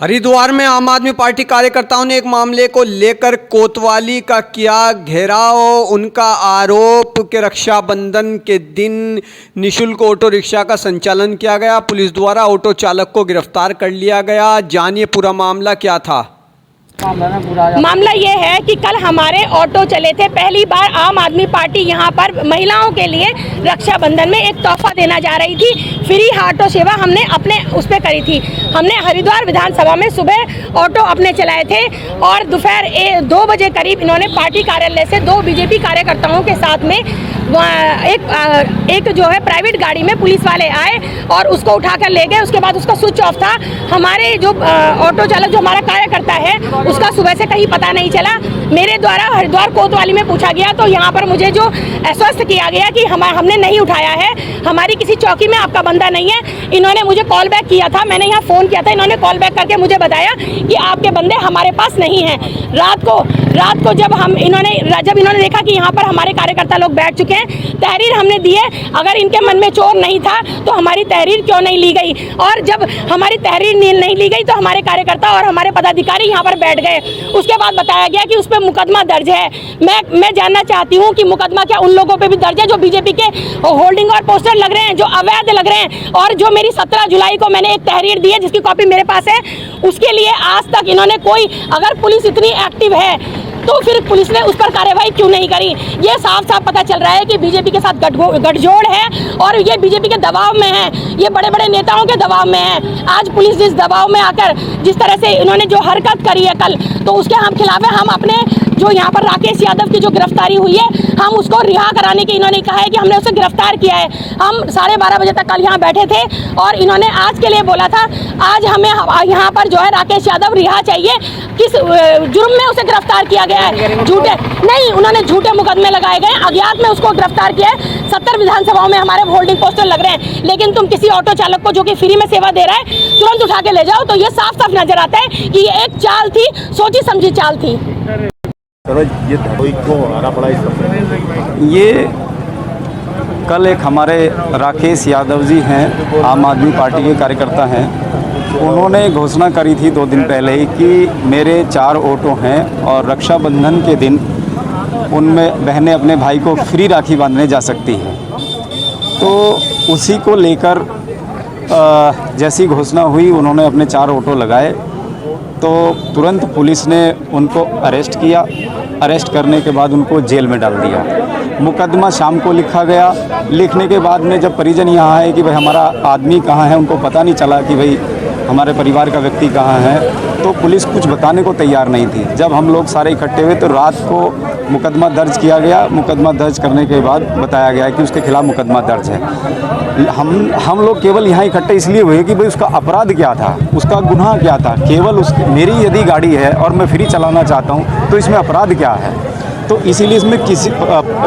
हरिद्वार में आम आदमी पार्टी कार्यकर्ताओं ने एक मामले को लेकर कोतवाली का किया घेराव। उनका आरोप कि रक्षाबंधन के दिन निशुल्क ऑटो रिक्शा का संचालन किया गया। पुलिस द्वारा ऑटो चालक को गिरफ्तार कर लिया गया। जानिए पूरा मामला क्या था। मामला ये है कि कल हमारे ऑटो चले थे। पहली बार आम आदमी पार्टी यहाँ पर महिलाओं के लिए रक्षाबंधन में एक तोहफा देना जा रही थी। फ्री ऑटो सेवा हमने अपने उस पर करी थी। हमने हरिद्वार विधानसभा में सुबह ऑटो अपने चलाए थे और दोपहर 2 बजे करीब इन्होंने पार्टी कार्यालय से 2 बीजेपी कार्यकर्ताओं के साथ में एक जो है प्राइवेट गाड़ी में पुलिस वाले आए और उसको उठाकर ले गए। उसके बाद उसका स्विच ऑफ था। हमारे जो ऑटो चालक जो हमारा कार्यकर्ता है उसका सुबह से कहीं पता नहीं चला। मेरे द्वारा हरिद्वार कोतवाली में पूछा गया तो यहाँ पर मुझे जो आश्वस्त किया गया कि हमने नहीं उठाया है, हमारी किसी चौकी में आपका बंदा नहीं है। इन्होंने मुझे कॉल बैक किया था, मैंने यहाँ फ़ोन किया था, इन्होंने कॉल बैक करके मुझे बताया कि आपके बंदे हमारे पास नहीं हैं। रात को जब इन्होंने देखा कि यहाँ पर हमारे कार्यकर्ता लोग बैठ चुके हैं, तहरीर हमने दी है। अगर इनके मन में चोर नहीं था तो हमारी तहरीर क्यों नहीं ली गई? और जब हमारी तहरीर नहीं ली गई तो हमारे कार्यकर्ता और हमारे पदाधिकारी यहाँ पर बैठ गए। उसके बाद बताया गया कि उस पर मुकदमा दर्ज है। मैं जानना चाहती हूँ कि मुकदमा क्या उन लोगों पे भी दर्ज है जो बीजेपी के होल्डिंग और पोस्टर लग रहे हैं, जो अवैध लग रहे हैं? और जो मेरी 17 जुलाई को मैंने एक तहरीर दी है जिसकी कॉपी मेरे पास है, उसके लिए आज तक इन्होंने कोई, अगर पुलिस इतनी एक्टिव है तो फिर पुलिस ने उस पर कार्रवाई क्यों नहीं करी? ये साफ साफ पता चल रहा है कि बीजेपी के साथ गठजोड़ है और ये बीजेपी के दबाव में है, ये बड़े बड़े नेताओं के दबाव में है। आज पुलिस जिस दबाव में आकर जिस तरह से इन्होंने जो हरकत करी है कल, तो उसके हम खिलाफ है। हम अपने जो यहाँ पर राकेश यादव की जो गिरफ्तारी हुई है, हम उसको रिहा कराने की इन्होंने कहा है कि हमने उसे गिरफ्तार किया है। हम 12:30 बजे तक कल यहाँ बैठे थे और इन्होंने आज के लिए बोला था। आज हमें यहाँ पर जो है राकेश यादव रिहा चाहिए। किस जुर्म में उसे गिरफ्तार किया गया है? झूठे नहीं, उन्होंने झूठे मुकदमे लगाए गए, अज्ञात में उसको गिरफ्तार किया है। 70 विधानसभाओं में हमारे होल्डिंग पोस्टर लग रहे हैं, लेकिन तुम किसी ऑटो चालक को जो कि फ्री में सेवा दे रहा है तुरंत उठा के ले जाओ। तो ये साफ साफ नजर आता है कि ये एक चाल थी, सोची समझी चाल थी। ये कल एक हमारे राकेश यादव जी हैं, आम आदमी पार्टी के कार्यकर्ता हैं, उन्होंने घोषणा करी थी 2 दिन पहले ही कि मेरे 4 ऑटो हैं और रक्षाबंधन के दिन उनमें बहनें अपने भाई को फ्री राखी बांधने जा सकती हैं। तो उसी को लेकर जैसी घोषणा हुई उन्होंने अपने 4 ऑटो लगाए तो तुरंत पुलिस ने उनको अरेस्ट किया। अरेस्ट करने के बाद उनको जेल में डाल दिया। मुकदमा शाम को लिखा गया। लिखने के बाद में जब परिजन यहाँ आए कि भाई हमारा आदमी कहाँ है, उनको पता नहीं चला कि भाई हमारे परिवार का व्यक्ति कहाँ है, तो पुलिस कुछ बताने को तैयार नहीं थी। जब हम लोग सारे इकट्ठे हुए तो रात को मुकदमा दर्ज किया गया। मुकदमा दर्ज करने के बाद बताया गया कि उसके खिलाफ़ मुकदमा दर्ज है। हम लोग केवल यहाँ इकट्ठे इसलिए हुए कि भाई उसका अपराध क्या था, उसका गुनाह क्या था। केवल मेरी यदि गाड़ी है और मैं फ्री चलाना चाहता हूँ तो इसमें अपराध क्या है? तो इसीलिए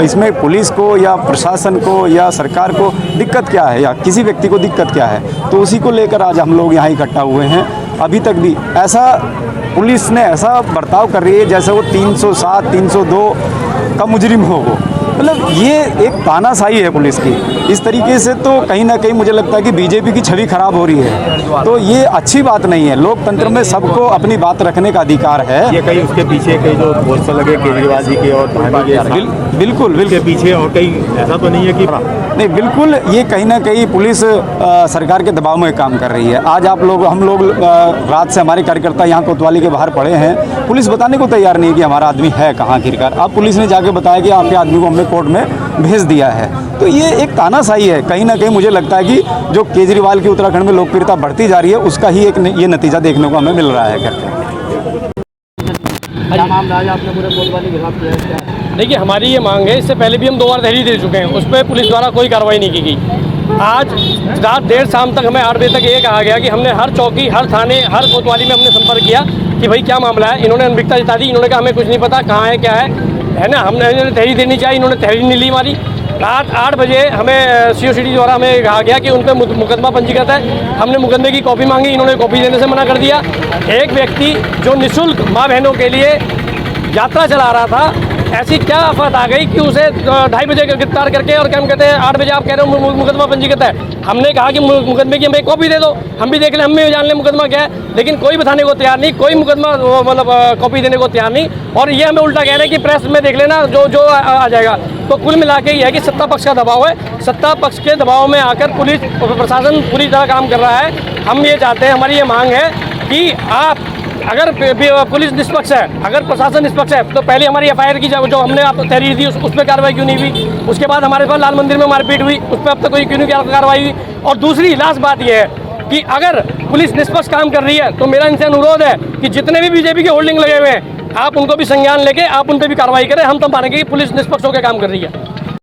इसमें पुलिस को या प्रशासन को या सरकार को दिक्कत क्या है या किसी व्यक्ति को दिक्कत क्या है, तो उसी को लेकर आज हम लोग यहाँ इकट्ठा हुए हैं। अभी तक भी ऐसा पुलिस ने ऐसा बर्ताव कर रही है जैसे वो 307, 302 का मुजरिम हो वो। मतलब ये एक तानाशाही है पुलिस की। इस तरीके से तो कहीं ना कहीं मुझे लगता है कि बीजेपी की छवि खराब हो रही है, तो ये अच्छी बात नहीं है। लोकतंत्र में सबको अपनी बात रखने का अधिकार है। ये कहीं उसके पीछे कई जो पोस्टर लगे केजरीवाल जी के और बिल्कुल के पीछे और कहीं ऐसा तो नहीं है कि नहीं, बिल्कुल ये कहीं ना कहीं पुलिस सरकार के दबाव में काम कर रही है। आज हम लोग रात से हमारे कार्यकर्ता यहाँ कोतवाली के बाहर पड़े हैं। पुलिस बताने को तैयार नहीं है कि हमारा आदमी है कहाँ गिरकर। अब पुलिस ने जाके बताया कि आपके आदमी को हमने कोर्ट में भेज दिया है। तो ये एक तानाशाही है। कहीं ना कहीं मुझे लगता है कि जो केजरीवाल की उत्तराखंड में लोकप्रियता बढ़ती जा रही है उसका ही एक ये नतीजा देखने को हमें मिल रहा है। देखिए, हमारी ये मांग है, इससे पहले भी हम 2 बार तहरीर दे चुके हैं, उस पर पुलिस द्वारा कोई कार्रवाई नहीं की गई। आज रात 1:30 शाम तक हमें 8 बजे तक ये कहा गया कि हमने हर चौकी, हर थाने, हर कोतवाली में हमने संपर्क किया कि भाई क्या मामला है। इन्होंने अनभिज्ञता जता दी। इन्होंने कहा हमें कुछ नहीं पता कहाँ है क्या है ना। हमने तहरीर देनी चाहिए, इन्होंने तहरीर नहीं ली हमारी। रात 8 बजे हमें COCD द्वारा हमें कहा गया कि उन पर मुकदमा पंजीकृत है। हमने मुकदमे की कॉपी मांगी, इन्होंने कॉपी देने से मना कर दिया। एक व्यक्ति जो निःशुल्क माँ बहनों के लिए यात्रा चला रहा था, ऐसी क्या आफत आ गई कि उसे 2:30 बजे गिरफ्तार करके और क्या हम कहते हैं 8 बजे आप कह रहे हो मुकदमा पंजीकृत है। हमने कहा कि मुकदमे की हमें एक कॉपी दे दो, हम भी देख लें, हम भी जान लें मुकदमा क्या है, लेकिन कोई बताने को तैयार नहीं, कोई मुकदमा मतलब कॉपी देने को तैयार नहीं। और ये हमें उल्टा कह रहे हैं कि प्रेस में देख लेना जो आ जाएगा। तो कुल मिला के ये है कि सत्ता पक्ष का दबाव है, सत्ता पक्ष के दबाव में आकर पुलिस प्रशासन पूरी तरह काम कर रहा है। हम ये चाहते हैं, हमारी ये मांग है कि आप अगर पुलिस निष्पक्ष है, अगर प्रशासन निष्पक्ष है, तो पहले हमारी FIR की जो हमने आप तहरीर दी उस पर कार्रवाई क्यों नहीं हुई? उसके बाद हमारे पास लाल मंदिर में मारपीट हुई, उस पर अब तक कोई क्यों नहीं कार्रवाई हुई? और दूसरी लास्ट बात यह है कि अगर पुलिस निष्पक्ष काम कर रही है तो मेरा इनसे अनुरोध है कि जितने भी बीजेपी के होल्डिंग लगे हुए हैं, आप उनको भी संज्ञान लेके आप उन पर भी कार्रवाई करें। हम तो मानेंगे कि पुलिस निष्पक्ष होकर काम कर रही है।